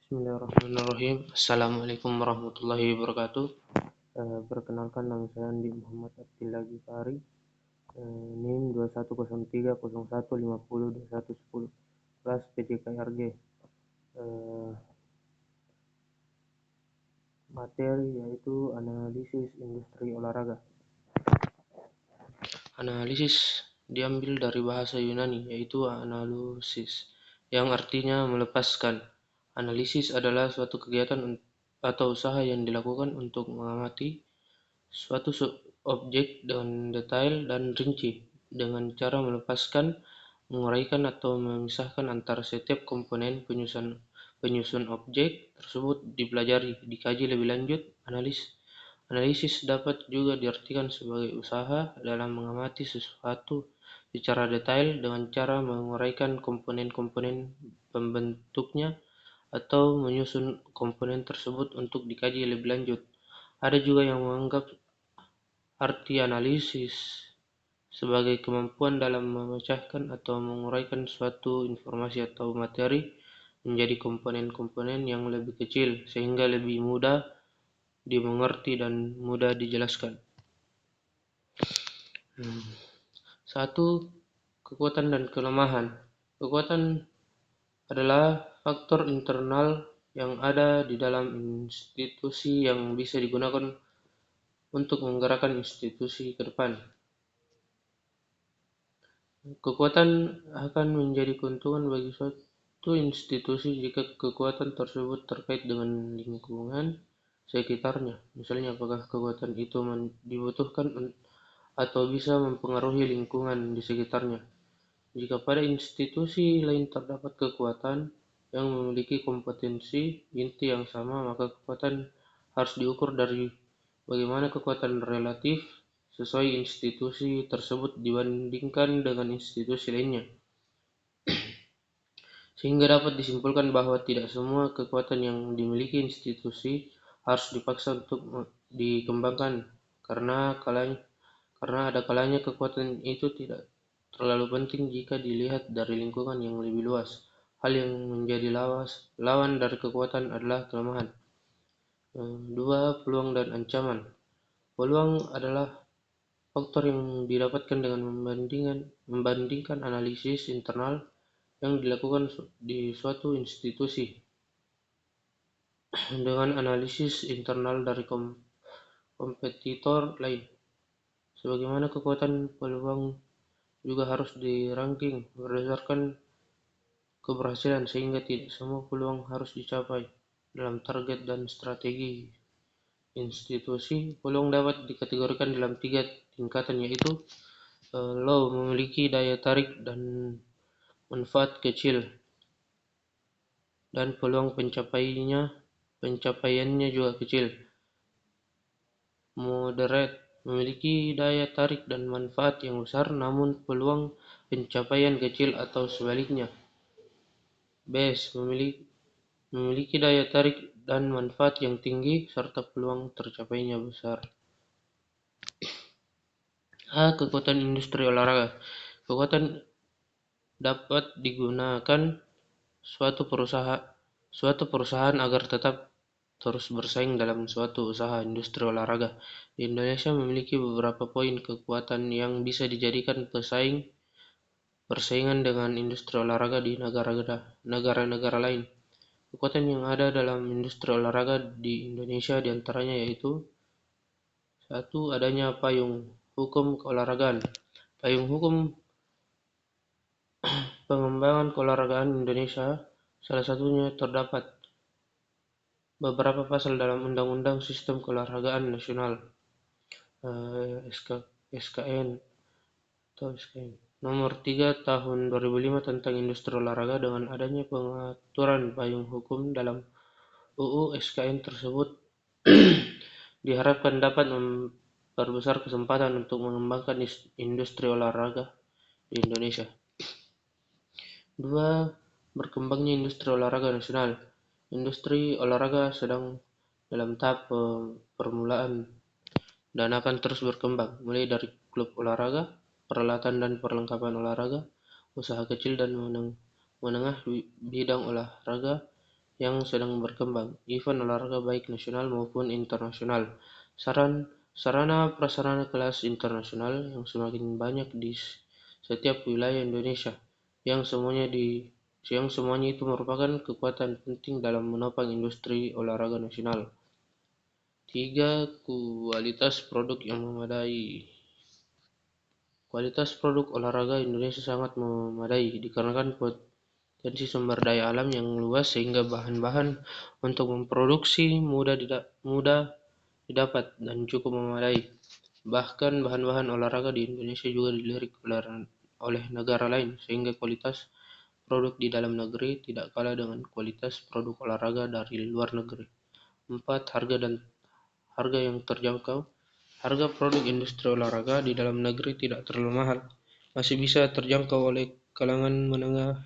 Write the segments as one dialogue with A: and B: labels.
A: Bismillahirrahmanirrahim. Assalamualaikum warahmatullahi wabarakatuh. Perkenalkan, nama saya Andi Muhammad Abdillah Gifari. NIM 210301502110. Kelas PJKRG. Materi yaitu analisis industri olahraga. Analisis diambil dari bahasa Yunani yaitu analusis, yang artinya melepaskan. Analisis adalah suatu kegiatan atau usaha yang dilakukan untuk mengamati suatu objek dengan detail dan rinci dengan cara melepaskan, menguraikan atau memisahkan antara setiap komponen penyusun objek tersebut dipelajari, dikaji lebih lanjut. Analisis dapat juga diartikan sebagai usaha dalam mengamati sesuatu secara detail dengan cara menguraikan komponen-komponen pembentuknya atau menyusun komponen tersebut untuk dikaji lebih lanjut. Ada juga yang menganggap arti analisis sebagai kemampuan dalam memecahkan atau menguraikan suatu informasi atau materi menjadi komponen-komponen yang lebih kecil sehingga lebih mudah dimengerti dan mudah dijelaskan. 1. Kekuatan dan kelemahan. Kekuatan adalah faktor internal yang ada di dalam institusi yang bisa digunakan untuk menggerakkan institusi ke depan. Kekuatan akan menjadi keuntungan bagi suatu institusi jika kekuatan tersebut terkait dengan lingkungan sekitarnya. Misalnya, apakah kekuatan itu dibutuhkan atau bisa mempengaruhi lingkungan di sekitarnya. Jika pada institusi lain terdapat kekuatan yang memiliki kompetensi inti yang sama, maka kekuatan harus diukur dari bagaimana kekuatan relatif sesuai institusi tersebut dibandingkan dengan institusi lainnya. Sehingga dapat disimpulkan bahwa tidak semua kekuatan yang dimiliki institusi harus dipaksa untuk dikembangkan, karena ada kalanya kekuatan itu tidak terlalu penting jika dilihat dari lingkungan yang lebih luas. Hal yang menjadi lawan dari kekuatan adalah kelemahan. 2. Peluang dan ancaman. Peluang adalah faktor yang didapatkan dengan membandingkan analisis internal yang dilakukan di suatu institusi dengan analisis internal dari kompetitor lain. Sebagaimana kekuatan, peluang juga harus dirangking berdasarkan keberhasilan, sehingga tidak semua peluang harus dicapai dalam target dan strategi institusi. Peluang dapat dikategorikan dalam 3 tingkatan, yaitu low, memiliki daya tarik dan manfaat kecil, dan peluang pencapaiannya juga kecil. Moderate, memiliki daya tarik dan manfaat yang besar namun peluang pencapaian kecil atau sebaliknya. Base, memiliki daya tarik dan manfaat yang tinggi serta peluang tercapainya besar. Kekuatan industri olahraga. Kekuatan dapat digunakan suatu perusahaan agar tetap terus bersaing dalam suatu usaha industri olahraga. Indonesia memiliki beberapa poin kekuatan yang bisa dijadikan persaingan dengan industri olahraga di negara-negara lain. Kekuatan yang ada dalam industri olahraga di Indonesia diantaranya yaitu: 1. Adanya payung hukum keolahragaan. Payung hukum pengembangan keolahragaan Indonesia salah satunya terdapat beberapa pasal dalam Undang-Undang Sistem Keolahragaan Nasional SKN Nomor 3 Tahun 2005 tentang Industri Olahraga. Dengan adanya pengaturan payung hukum dalam UU SKN tersebut diharapkan dapat memperbesar kesempatan untuk mengembangkan industri olahraga di Indonesia. 2. Berkembangnya industri olahraga nasional. Industri olahraga sedang dalam tahap permulaan dan akan terus berkembang, mulai dari klub olahraga, peralatan dan perlengkapan olahraga, usaha kecil dan menengah bidang olahraga, yang sedang berkembang, event olahraga baik nasional maupun internasional, sarana prasarana kelas internasional yang semakin banyak di setiap wilayah Indonesia, yang semuanya itu merupakan kekuatan penting dalam menopang industri olahraga nasional. 3. Kualitas produk yang memadai. Kualitas produk olahraga Indonesia sangat memadai dikarenakan potensi sumber daya alam yang luas sehingga bahan-bahan untuk memproduksi mudah didapat dan cukup memadai. Bahkan bahan-bahan olahraga di Indonesia juga dilirik oleh negara lain sehingga kualitas produk di dalam negeri tidak kalah dengan kualitas produk olahraga dari luar negeri. 4. Harga yang terjangkau. Harga produk industri olahraga di dalam negeri tidak terlalu mahal, masih bisa terjangkau oleh kalangan menengah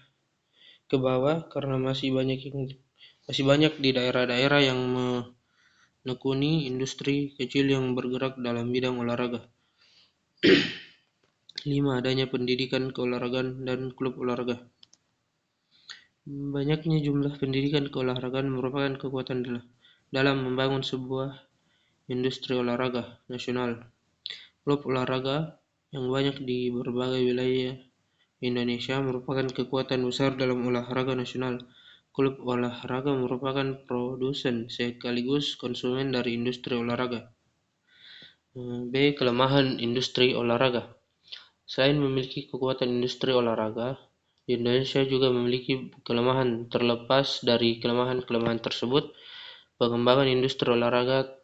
A: ke bawah karena masih banyak di daerah-daerah yang menekuni industri kecil yang bergerak dalam bidang olahraga. 5. Adanya pendidikan keolahragaan dan klub olahraga. Banyaknya jumlah pendidikan keolahragaan merupakan kekuatan dalam membangun sebuah industri olahraga nasional. Klub olahraga yang banyak di berbagai wilayah Indonesia merupakan kekuatan besar dalam olahraga nasional. Klub olahraga merupakan produsen sekaligus konsumen dari industri olahraga. B. Kelemahan industri olahraga. Selain memiliki kekuatan industri olahraga, Indonesia juga memiliki kelemahan. Terlepas dari kelemahan-kelemahan tersebut, pengembangan industri olahraga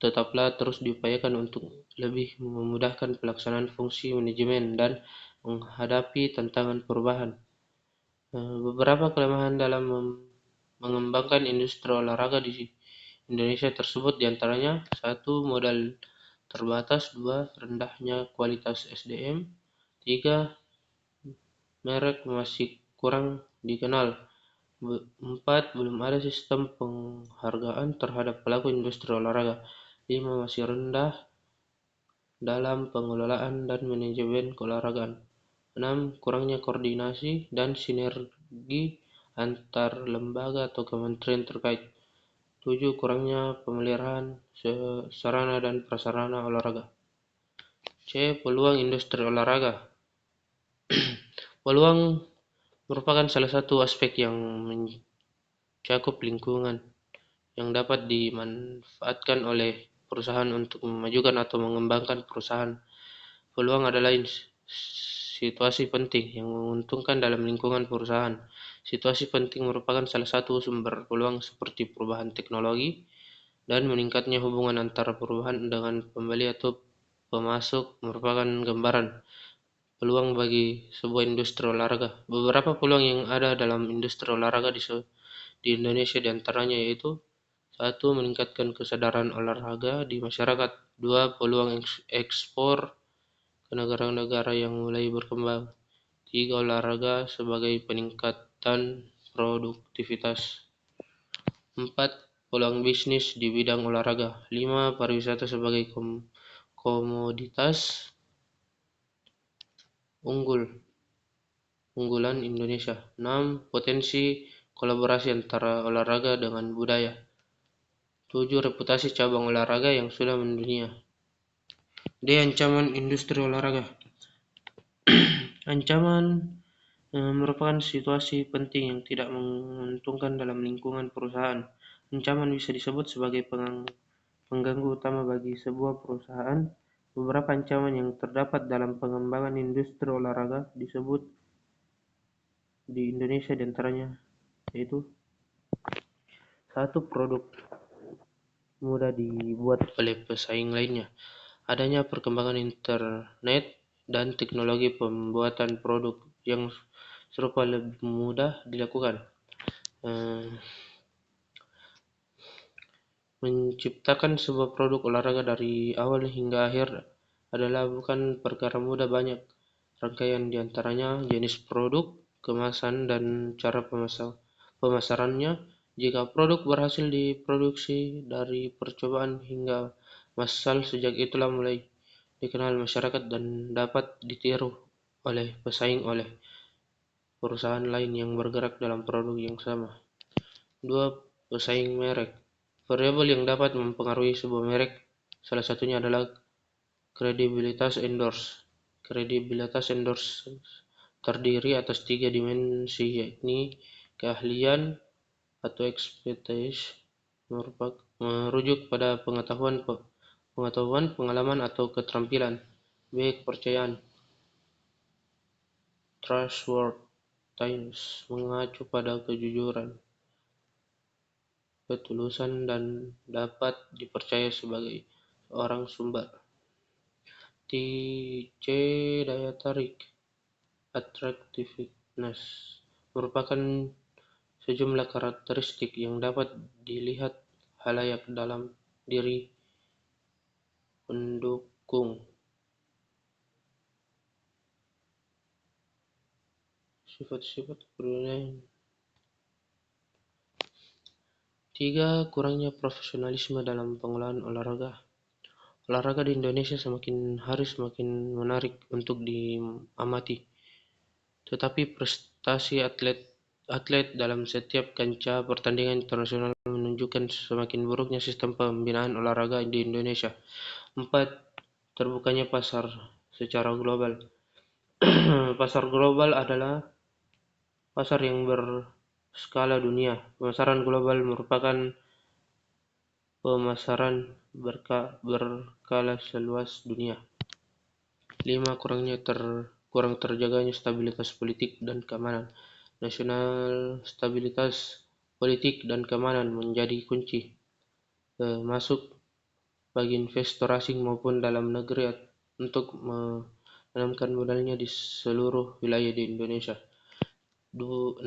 A: tetaplah terus diupayakan untuk lebih memudahkan pelaksanaan fungsi manajemen dan menghadapi tantangan perubahan. Beberapa kelemahan dalam mengembangkan industri olahraga di Indonesia tersebut diantaranya 1. Modal terbatas. 2. Rendahnya kualitas SDM. 3. Merek masih kurang dikenal. 4. Belum ada sistem penghargaan terhadap pelaku industri olahraga. 5. Masih rendah dalam pengelolaan dan manajemen keolahragaan. 6. Kurangnya koordinasi dan sinergi antar lembaga atau kementerian terkait. 7. Kurangnya pemeliharaan sarana dan prasarana olahraga. C. Peluang industri olahraga. Peluang merupakan salah satu aspek yang mencakup lingkungan yang dapat dimanfaatkan oleh perusahaan untuk memajukan atau mengembangkan perusahaan. Peluang adalah situasi penting yang menguntungkan dalam lingkungan perusahaan. Situasi penting merupakan salah satu sumber peluang seperti perubahan teknologi dan meningkatnya hubungan antara perusahaan dengan pembeli atau pemasok merupakan gambaran peluang bagi sebuah industri olahraga. Beberapa peluang yang ada dalam industri olahraga di Indonesia diantaranya yaitu 1. Meningkatkan kesadaran olahraga di masyarakat. 2. Peluang ekspor ke negara-negara yang mulai berkembang. 3. Olahraga sebagai peningkatan produktivitas. 4. Peluang bisnis di bidang olahraga. 5. Pariwisata sebagai komoditas unggulan Indonesia. 6. Potensi kolaborasi antara olahraga dengan budaya. 7. Reputasi cabang olahraga yang sudah mendunia. D. Ancaman industri olahraga. Ancaman merupakan situasi penting yang tidak menguntungkan dalam lingkungan perusahaan. Ancaman bisa disebut sebagai pengganggu utama bagi sebuah perusahaan. Beberapa ancaman yang terdapat dalam pengembangan industri olahraga disebut di Indonesia diantaranya yaitu 1. Produk mudah dibuat oleh pesaing lainnya. Adanya perkembangan internet dan teknologi pembuatan produk yang serupa lebih mudah dilakukan. Menciptakan sebuah produk olahraga dari awal hingga akhir adalah bukan perkara mudah. Banyak rangkaian diantaranya jenis produk, kemasan, dan cara pemasarannya. Jika produk berhasil diproduksi dari percobaan hingga massal, sejak itulah mulai dikenal masyarakat dan dapat ditiru oleh pesaing oleh perusahaan lain yang bergerak dalam produk yang sama. 2. Pesaing merek. Variabel yang dapat mempengaruhi sebuah merek salah satunya adalah kredibilitas endorse. Kredibilitas endorse terdiri atas 3 dimensi, yakni keahlian atau expertise, merujuk pada pengetahuan, pengalaman, atau keterampilan. B. Kepercayaan, trustworthiness, mengacu pada kejujuran, ketulusan, dan dapat dipercaya sebagai seorang sumber. C. Daya tarik, attractiveness, merupakan sejumlah karakteristik yang dapat dilihat halayak dalam diri pendukung. Sifat-sifat kepribadian. 3. Kurangnya profesionalisme dalam pengelolaan olahraga. Olahraga di Indonesia semakin hari semakin menarik untuk diamati, tetapi prestasi atlet dalam setiap kancah pertandingan internasional menunjukkan semakin buruknya sistem pembinaan olahraga di Indonesia. 4. Terbukanya pasar secara global. Pasar global adalah pasar yang berskala dunia. Pemasaran global merupakan pemasaran berskala seluas dunia. 5. Kurang terjaganya stabilitas politik dan keamanan nasional. Stabilitas politik dan keamanan menjadi kunci masuk bagi investor asing maupun dalam negeri untuk menanamkan modalnya di seluruh wilayah di Indonesia. 6.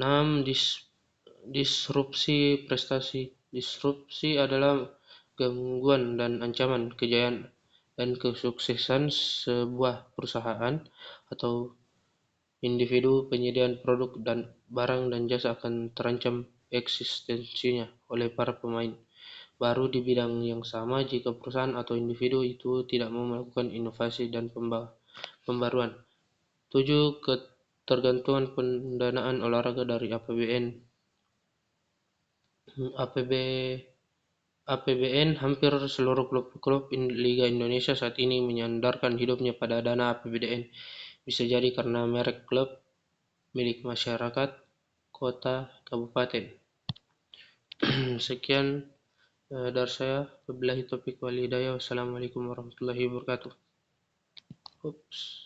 A: Disrupsi prestasi. Disrupsi adalah gangguan dan ancaman kejayaan dan kesuksesan sebuah perusahaan atau individu. Penyediaan produk dan barang dan jasa akan terancam eksistensinya oleh para pemain baru di bidang yang sama jika perusahaan atau individu itu tidak mau melakukan inovasi dan pembaruan. 7. Ketergantungan pendanaan olahraga dari APBN. Hampir seluruh klub Liga Indonesia saat ini menyandarkan hidupnya pada dana APBN. Bisa jadi karena merek klub milik masyarakat, kota, kabupaten. Sekian dari saya. Wabillahi taufiq wal hidayah. Wassalamualaikum warahmatullahi wabarakatuh. Oops.